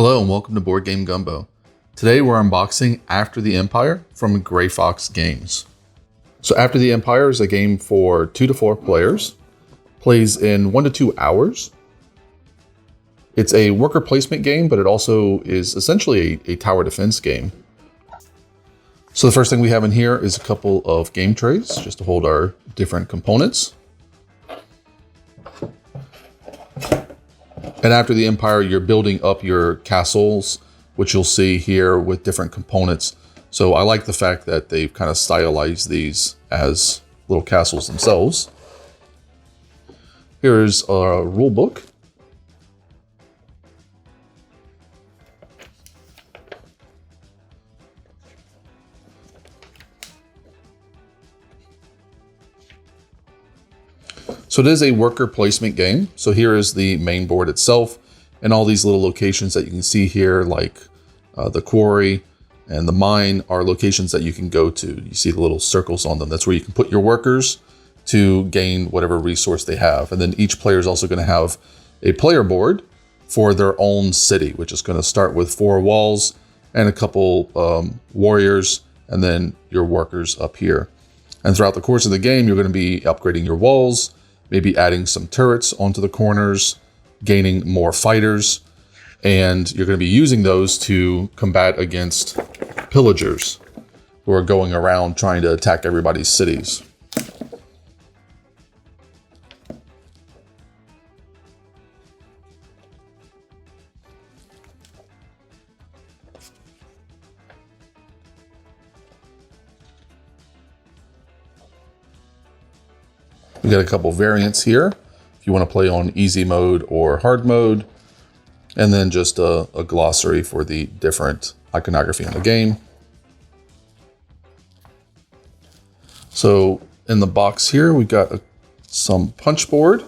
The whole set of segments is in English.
Hello and welcome to Board Game Gumbo. Today we're unboxing After the Empire from Gray Fox Games. So After the Empire is a game for 2 to 4 players, plays in 1 to 2 hours. It's a worker placement game, but it also is essentially a tower defense game. So the first thing we have in here is a couple of game trays, just to hold our different components. And after the Empire, you're building up your castles, which you'll see here with different components. So I like the fact that they've kind of stylized these as little castles themselves. Here's a rule book. So it is a worker placement game. So here is the main board itself and all these little locations that you can see here, like the quarry and the mine are locations that you can go to. You see the little circles on them. That's where you can put your workers to gain whatever resource they have. And then each player is also going to have a player board for their own city, which is going to start with 4 walls and a couple warriors, and then your workers up here. And throughout the course of the game, you're going to be upgrading your walls, maybe adding some turrets onto the corners, gaining more fighters, and you're going to be using those to combat against pillagers who are going around trying to attack everybody's cities. We got a couple variants here if you want to play on easy mode or hard mode, and then just a glossary for the different iconography in the game. So in the box here, we got some punchboard.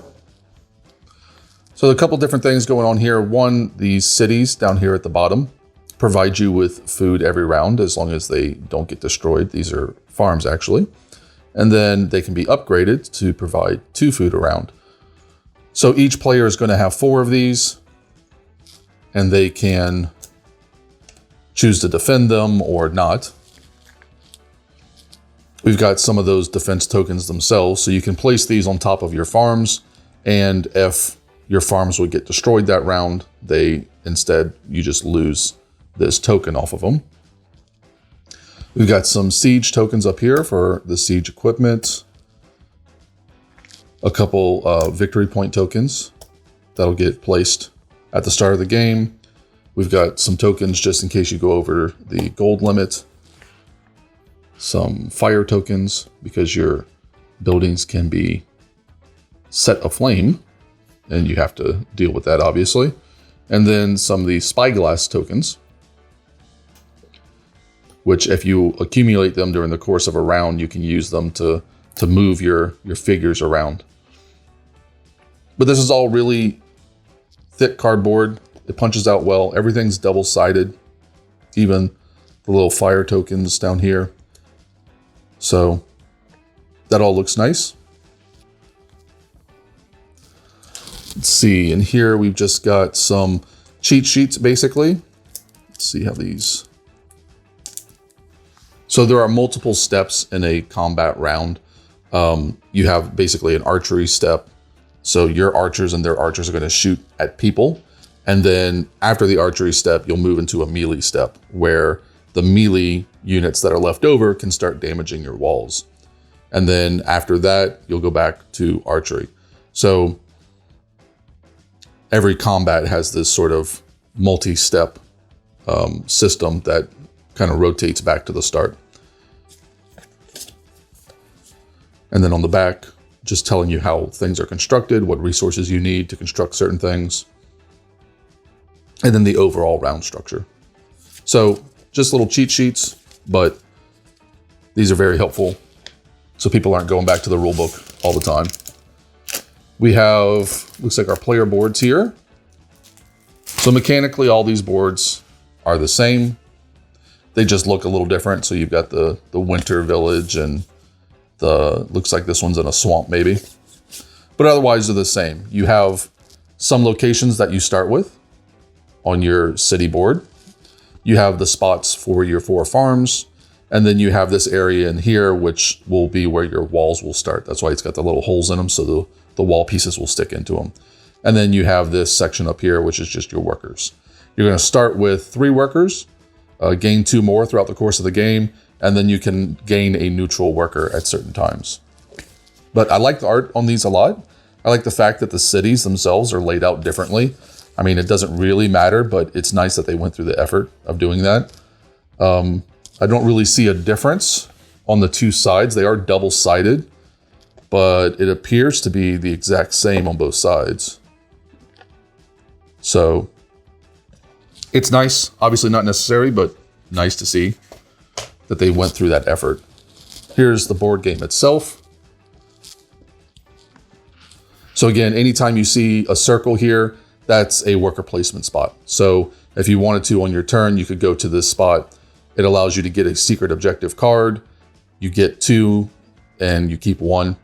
So a couple different things going on here. One, these cities down here at the bottom provide you with food every round as long as they don't get destroyed. These are farms actually. And then they can be upgraded to provide 2 food around. So each player is going to have 4 of these, and they can choose to defend them or not. We've got some of those defense tokens themselves, so you can place these on top of your farms, and if your farms would get destroyed that round, you just lose this token off of them. We've got some siege tokens up here for the siege equipment. A couple victory point tokens that'll get placed at the start of the game. We've got some tokens just in case you go over the gold limit. Some fire tokens because your buildings can be set aflame and you have to deal with that obviously. And then some of the spyglass tokens, which if you accumulate them during the course of a round, you can use them to move your figures around. But this is all really thick cardboard. It punches out well. Everything's double-sided, even the little fire tokens down here. So that all looks nice. Let's see, in here we've just got some cheat sheets basically. Let's see how these... So there are multiple steps in a combat round. You have basically an archery step. So your archers and their archers are going to shoot at people. And then after the archery step, you'll move into a melee step where the melee units that are left over can start damaging your walls. And then after that, you'll go back to archery. So every combat has this sort of multi-step system that kind of rotates back to the start. And then on the back, just telling you how things are constructed, what resources you need to construct certain things, and then the overall round structure. So just little cheat sheets, but these are very helpful so people aren't going back to the rule book all the time. We have, looks like our player boards here. So mechanically, all these boards are the same. They just look a little different. So you've got the winter village and looks like this one's in a swamp maybe, but otherwise they're the same. You have some locations that you start with, on your city board. You have the spots for your 4 farms, and then you have this area in here, which will be where your walls will start. That's why it's got the little holes in them, so the wall pieces will stick into them. And then you have this section up here, which is just your workers. You're going to start with 3 workers, gain 2 more throughout the course of the game, and then you can gain a neutral worker at certain times. But I like the art on these a lot. I like the fact that the cities themselves are laid out differently. I mean, it doesn't really matter, but it's nice that they went through the effort of doing that. I don't really see a difference on the 2 sides. They are double-sided, but it appears to be the exact same on both sides. So it's nice, obviously not necessary, but nice to see that they went through that effort. Here's the board game itself. So again, anytime you see a circle here, that's a worker placement spot. So if you wanted to on your turn, you could go to this spot. It allows you to get a secret objective card. You get 2 and you keep 1.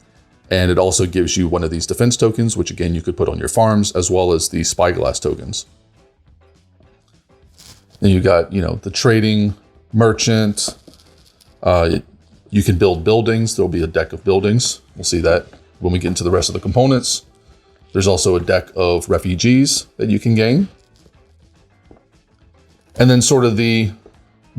And it also gives you one of these defense tokens, which again, you could put on your farms, as well as the spyglass tokens. Then you got, the trading merchant. You can build buildings. There'll be a deck of buildings. We'll see that when we get into the rest of the components. There's also a deck of refugees that you can gain. And then sort of the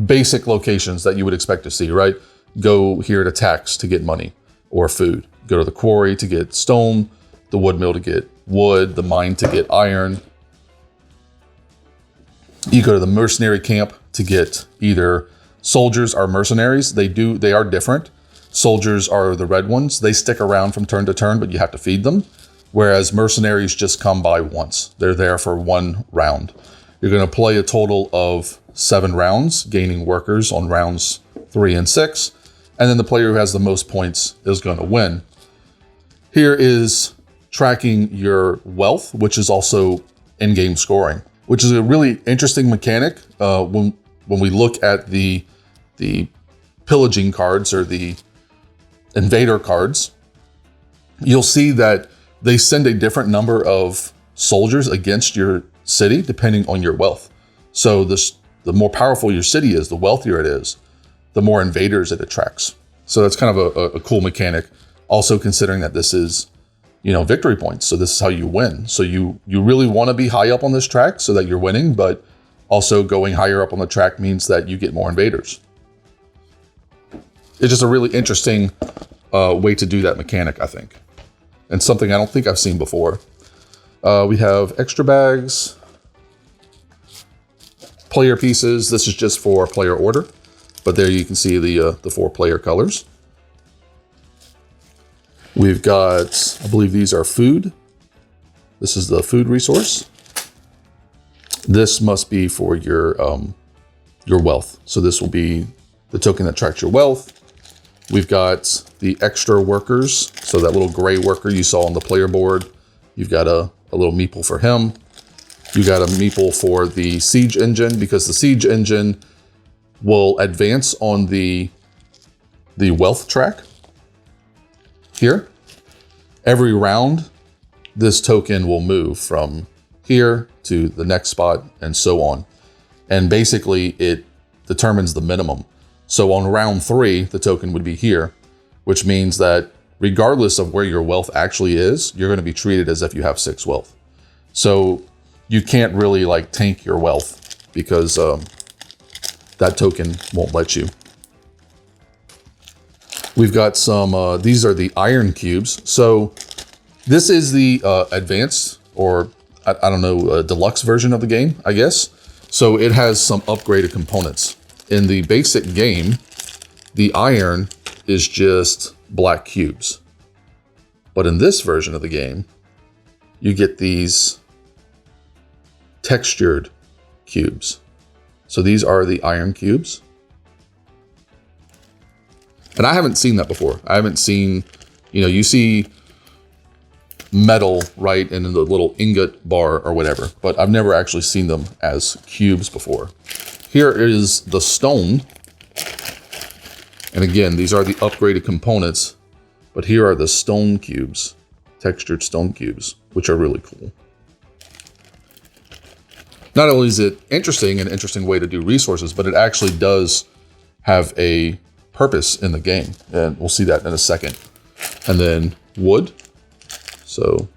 basic locations that you would expect to see, right? Go here to tax to get money or food. Go to the quarry to get stone, the wood mill to get wood, the mine to get iron. You go to the mercenary camp to get either soldiers or mercenaries. They are different. Soldiers are the red ones. They stick around from turn to turn, but you have to feed them. Whereas mercenaries just come by once. They're there for 1 round. You're going to play a total of 7 rounds, gaining workers on rounds 3 and 6. And then the player who has the most points is going to win. Here is tracking your wealth, which is also in-game scoring, which is a really interesting mechanic. When we look at the pillaging cards or the Invader cards, you'll see that they send a different number of soldiers against your city depending on your wealth. So the more powerful your city is, the wealthier it is, the more invaders it attracts. So that's kind of a cool mechanic. Also considering that this is, victory points. So this is how you win. So you really want to be high up on this track so that you're winning, but also going higher up on the track means that you get more invaders. It's just a really interesting way to do that mechanic, I think. And something I don't think I've seen before. We have extra bags, player pieces. This is just for player order, but there you can see the 4 player colors. We've got, I believe these are food. This is the food resource. This must be for your wealth. So this will be the token that tracks your wealth. We've got the extra workers. So that little gray worker you saw on the player board, you've got a little meeple for him. You got a meeple for the siege engine, because the siege engine will advance on the wealth track. Here, every round, this token will move from here to the next spot and so on. And basically it determines the minimum. So on round 3, the token would be here, which means that regardless of where your wealth actually is, you're going to be treated as if you have 6 wealth. So you can't really tank your wealth because that token won't let you. We've got some, these are the iron cubes. So this is the advanced, or I don't know, deluxe version of the game, I guess. So it has some upgraded components. In the basic game, the iron is just black cubes. But in this version of the game, you get these textured cubes. So these are the iron cubes. And I haven't seen that before. I haven't seen, you see metal, right, in the little ingot bar or whatever, but I've never actually seen them as cubes before. Here is the stone. And again, these are the upgraded components, but here are the stone cubes, textured stone cubes, which are really cool. not only is it interesting, an interesting way to do resources, but it actually does have a purpose in the game. And we'll see that in a second. And then wood. So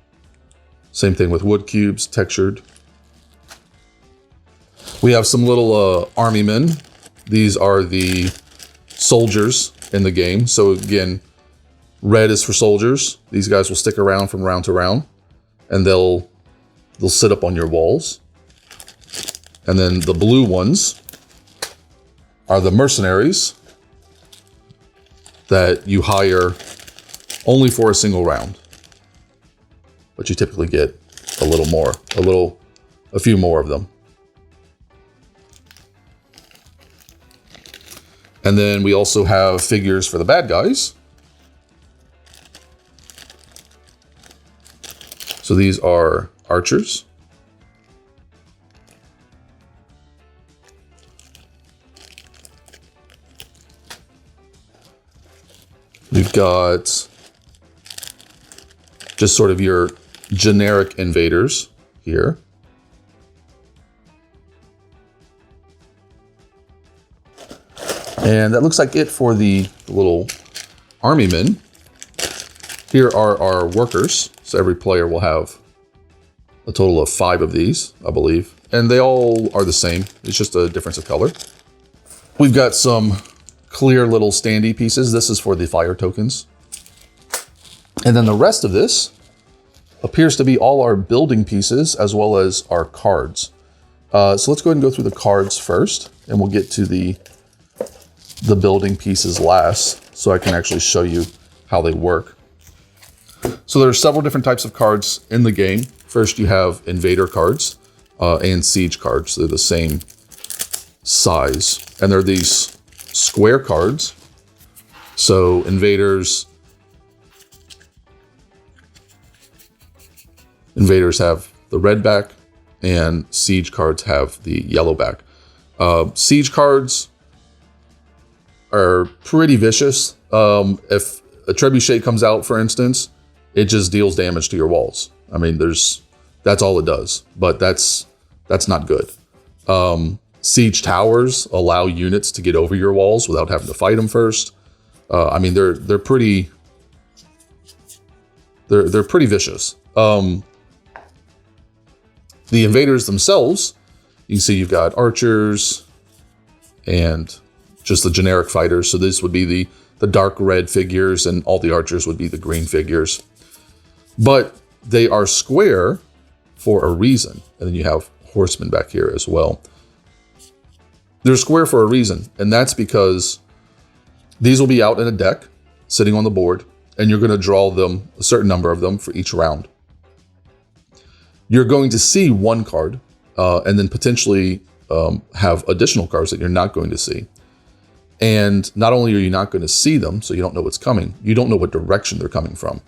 same thing with wood cubes, textured. We have some little army men. These are the soldiers in the game. So again, red is for soldiers. These guys will stick around from round to round, and they'll sit up on your walls. And then the blue ones are the mercenaries that you hire only for a single round. But you typically get a little more, a few more of them. And then we also have figures for the bad guys. So these are archers. We've got just sort of your generic invaders here. And that looks like it for the little army men. Here are our workers. So every player will have a total of 5 of these, I believe. And they all are the same. It's just a difference of color. We've got some clear little standee pieces. This is for the fire tokens. And then the rest of this appears to be all our building pieces as well as our cards. So let's go ahead and go through the cards first, and we'll get to the building pieces last, so I can actually show you how they work. So there are several different types of cards in the game. First, you have Invader cards and Siege cards. They're the same size. And they're these square cards. So Invaders have the red back, and Siege cards have the yellow back. Siege cards are pretty vicious. If a trebuchet comes out, for instance, it just deals damage to your walls. I mean, that's all it does, but that's not good. Siege towers allow units to get over your walls without having to fight them first. I mean, they're pretty vicious. The invaders themselves, you can see you've got archers and just the generic fighters. So this would be the dark red figures, and all the archers would be the green figures. But they are square for a reason. And then you have horsemen back here as well. They're square for a reason, and that's because these will be out in a deck, sitting on the board, and you're going to draw them, a certain number of them for each round. You're going to see one card, and then potentially have additional cards that you're not going to see. And not only are you not going to see them, so you don't know what's coming, you don't know what direction they're coming from.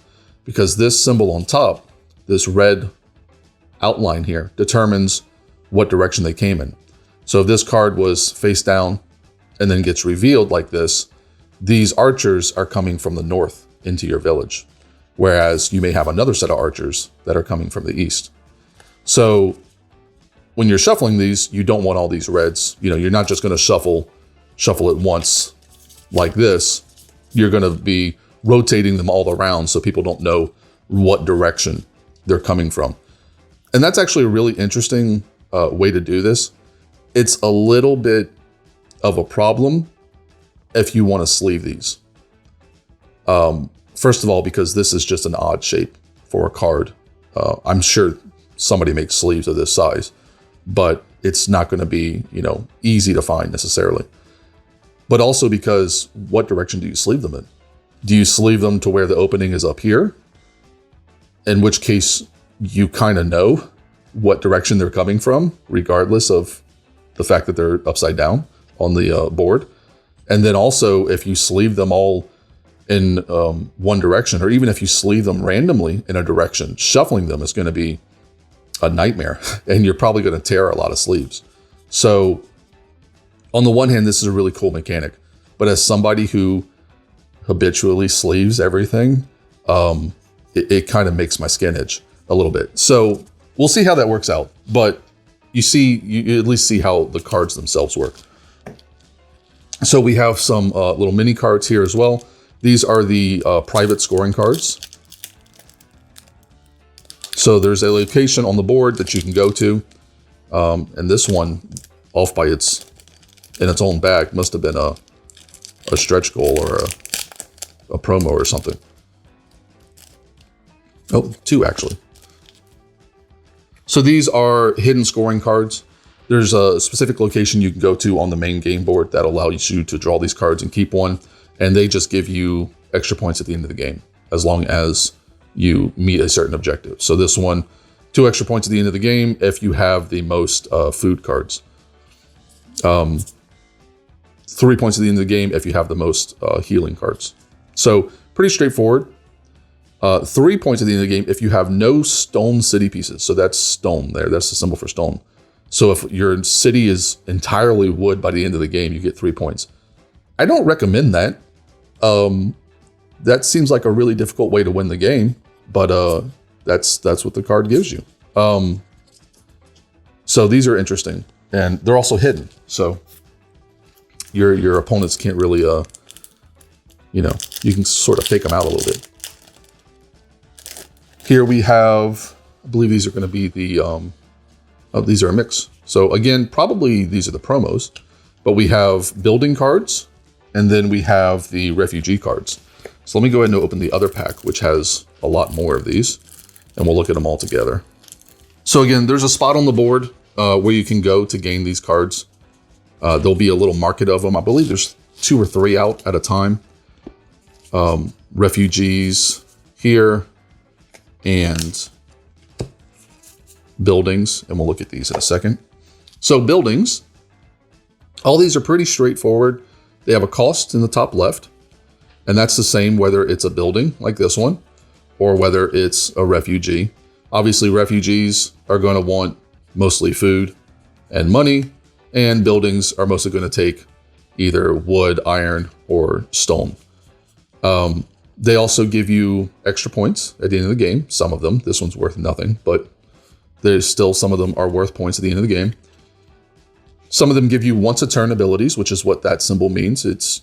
Because this symbol on top, this red outline here, determines what direction they came in. So if this card was face down and then gets revealed like this, these archers are coming from the north into your village. Whereas you may have another set of archers that are coming from the east. So when you're shuffling these, you don't want all these reds. You know, you're not just going to shuffle it once like this. You're going to be rotating them all around so people don't know what direction they're coming from. And that's actually a really interesting way to do this. It's a little bit of a problem if you want to sleeve these. First of all, because this is just an odd shape for a card. I'm sure somebody makes sleeves of this size, but it's not going to be, easy to find necessarily. But also because what direction do you sleeve them in? Do you sleeve them to where the opening is up here? In which case you kind of know what direction they're coming from, regardless of the fact that they're upside down on the board. And then also if you sleeve them all in one direction, or even if you sleeve them randomly in a direction, shuffling them is going to be a nightmare, and you're probably going to tear a lot of sleeves. So on the one hand, this is a really cool mechanic, but as somebody who habitually sleeves everything, it kind of makes my skin itch a little bit. So we'll see how that works out. But you at least see how the cards themselves work. So we have some little mini cards here as well. These are the private scoring cards. So there's a location on the board that you can go to. And this one, off by in its own bag, must have been a stretch goal or a promo or something. Oh, 2 actually. So these are hidden scoring cards. There's a specific location you can go to on the main game board that allows you to draw these cards and keep one. And they just give you extra points at the end of the game, as long as you meet a certain objective. So this one, 2 extra points at the end of the game if you have the most food cards. 3 points at the end of the game if you have the most healing cards. So pretty straightforward. 3 points at the end of the game if you have no stone city pieces. So that's stone there. That's the symbol for stone. So if your city is entirely wood by the end of the game, you get 3 points. I don't recommend that. That seems like a really difficult way to win the game, but that's what the card gives you. So these are interesting, and they're also hidden. So your opponents can't really, you can sort of fake them out a little bit. Here we have, I believe these are going to be the, these are a mix. So again, probably these are the promos, but we have building cards, and then we have the refugee cards. So let me go ahead and open the other pack, which has a lot more of these, and we'll look at them all together. So again, there's a spot on the board where you can go to gain these cards. There'll be a little market of them. I believe there's 2 or 3 out at a time. Refugees here, and buildings, and we'll look at these in a second. So buildings, all these are pretty straightforward. They have a cost in the top left, and that's the same whether it's a building like this one or whether it's a refugee. Obviously, refugees are going to want mostly food and money, and buildings are mostly going to take either wood, iron, or stone. They also give you extra points at the end of the game. Some of them. This one's worth nothing, but there's still some of them are worth points at the end of the game. Some of them give you once a turn abilities, which is what that symbol means. It's,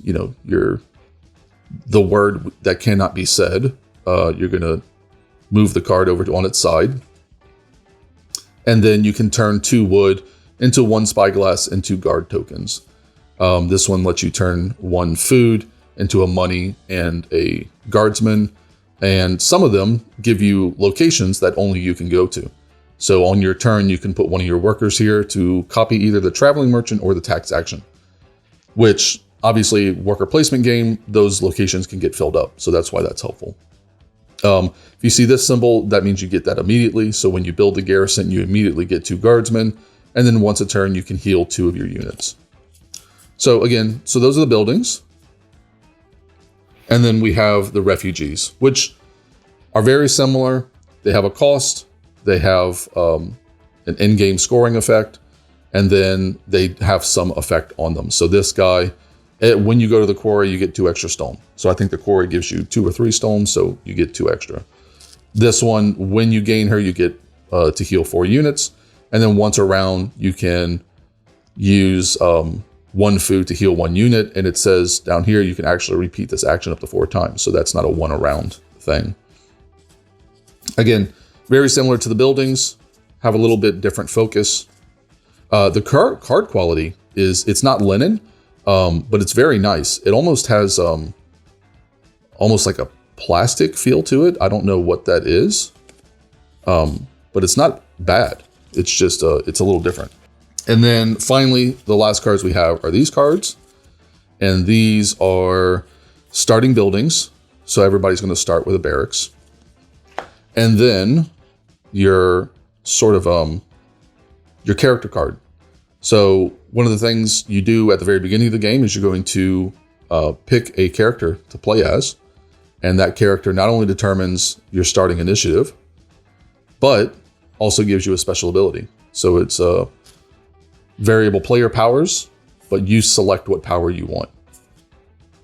the word that cannot be said. You're going to move the card over on its side. And then you can turn 2 wood into 1 spyglass and 2 guard tokens. This one lets you turn 1 food into a money and a guardsman. And some of them give you locations that only you can go to. So on your turn, you can put one of your workers here to copy either the traveling merchant or the tax action, which obviously worker placement game, those locations can get filled up. So that's why that's helpful. If you see this symbol, that means you get that immediately. So when you build the garrison, you immediately get 2 guardsmen. And then once a turn, you can heal 2 of your units. So again, so those are the buildings. And then we have the refugees, which are very similar. They have a cost. They have an in-game scoring effect, and then they have some effect on them. So this guy, when you go to the quarry, you get 2 extra stone. So I think the quarry gives you 2 or 3 stones, so you get 2 extra. This one, when you gain her, you get to heal 4 units. And then once a round, you can use 1 food to heal 1 unit. And it says down here, you can actually repeat this action up to 4 times. So that's not a 1 a round thing. Again, very similar to the buildings, have a little bit different focus. The card quality it's not linen, but it's very nice. It almost has almost like a plastic feel to it. I don't know what that is, but it's not bad. It's just, it's a little different. And then finally, the last cards we have are these cards. And these are starting buildings. So everybody's going to start with a barracks. And then your sort of your character card. So one of the things you do at the very beginning of the game is you're going to pick a character to play as. And that character not only determines your starting initiative, but also gives you a special ability. So it's variable player powers, but you select what power you want,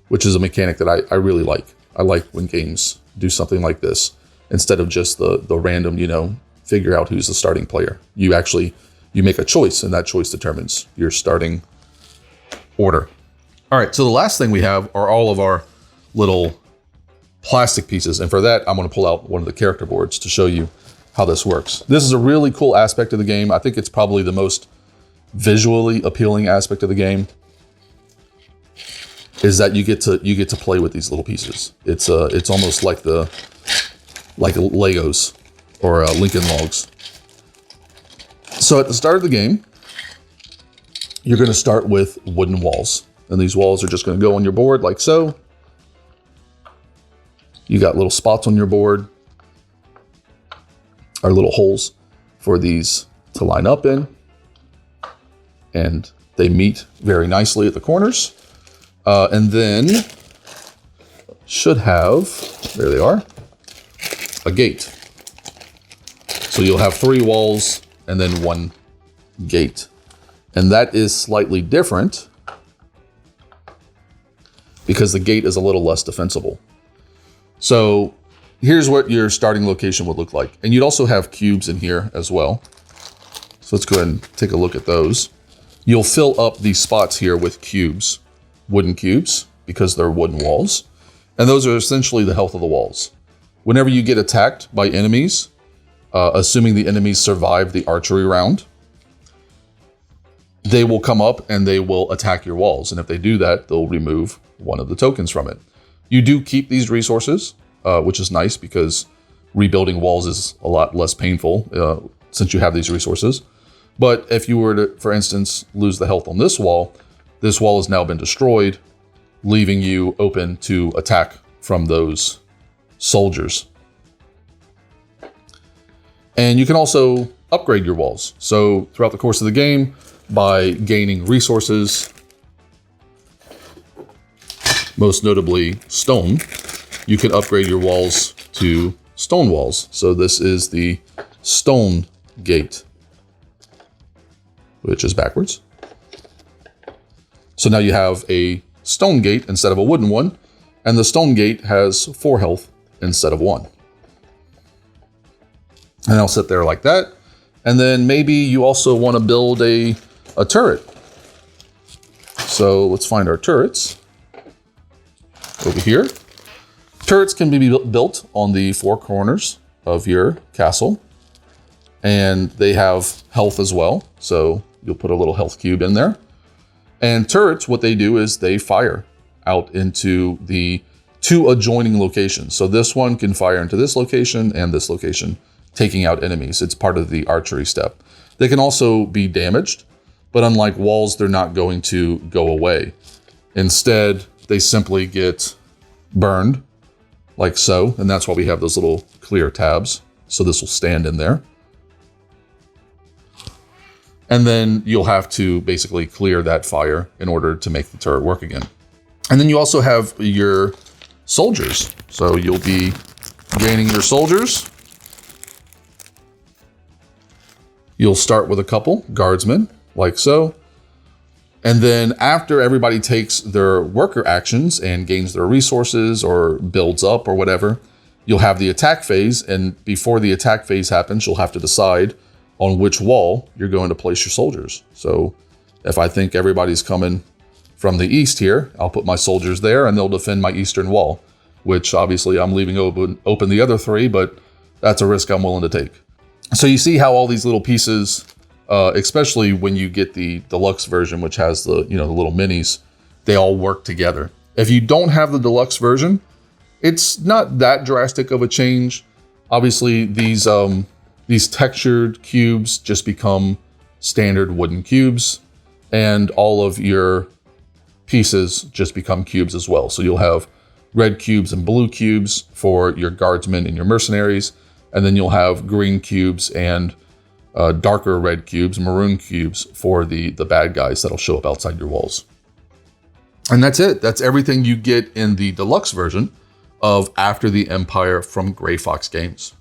which is a mechanic that I really like. I like when games do something like this instead of just the random, figure out who's the starting player. You actually you make a choice, and that choice determines your starting order. All right, so the last thing we have are all of our little plastic pieces. And for that, I'm gonna pull out one of the character boards to show you how this works. This is a really cool aspect of the game. I think it's probably the most visually appealing aspect of the game, is that you get to play with these little pieces. It's almost like Legos or Lincoln Logs. So at the start of the game, you're going to start with wooden walls, and these walls are just going to go on your board like so. You got little spots on your board, or little holes for these to line up in, and they meet very nicely at the corners. And then should have, there they are, a gate. So you'll have 3 walls and then 1 gate. And that is slightly different because the gate is a little less defensible. So here's what your starting location would look like. And you'd also have cubes in here as well. So let's go ahead and take a look at those. You'll fill up these spots here with cubes, wooden cubes, because they're wooden walls. And those are essentially the health of the walls. Whenever you get attacked by enemies, assuming the enemies survive the archery round, they will come up and they will attack your walls. And if they do that, they'll remove one of the tokens from it. You do keep these resources, which is nice because rebuilding walls is a lot less painful since you have these resources. But if you were to, for instance, lose the health on this wall has now been destroyed, leaving you open to attack from those soldiers. And you can also upgrade your walls. So throughout the course of the game, by gaining resources, most notably stone, you can upgrade your walls to stone walls. So this is the stone gate, which is backwards. So now you have a stone gate instead of a wooden one, and the stone gate has 4 health instead of 1. And I'll sit there like that. And then maybe you also want to build a turret. So let's find our turrets over here. Turrets can be built on the 4 corners of your castle, and they have health as well. So you'll put a little health cube in there. And turrets, what they do is they fire out into the 2 adjoining locations. So this one can fire into this location and this location, taking out enemies. It's part of the archery step. They can also be damaged, but unlike walls, they're not going to go away. Instead, they simply get burned like so. And that's why we have those little clear tabs. So this will stand in there. And then you'll have to basically clear that fire in order to make the turret work again. And then you also have your soldiers. So you'll be gaining your soldiers. You'll start with a couple guardsmen, like so. And then after everybody takes their worker actions and gains their resources or builds up or whatever, you'll have the attack phase. And before the attack phase happens, you'll have to decide on which wall you're going to place your soldiers. So if I think everybody's coming from the east here, I'll put my soldiers there and they'll defend my eastern wall, which obviously I'm leaving open the other 3, but that's a risk I'm willing to take. So you see how all these little pieces, especially when you get the deluxe version, which has the little minis, they all work together. If you don't have the deluxe version, it's not that drastic of a change. Obviously, these textured cubes just become standard wooden cubes, and all of your pieces just become cubes as well. So you'll have red cubes and blue cubes for your guardsmen and your mercenaries, and then you'll have green cubes and darker red cubes, maroon cubes for the bad guys that'll show up outside your walls. And that's it. That's everything you get in the deluxe version of After the Empire from Gray Fox Games.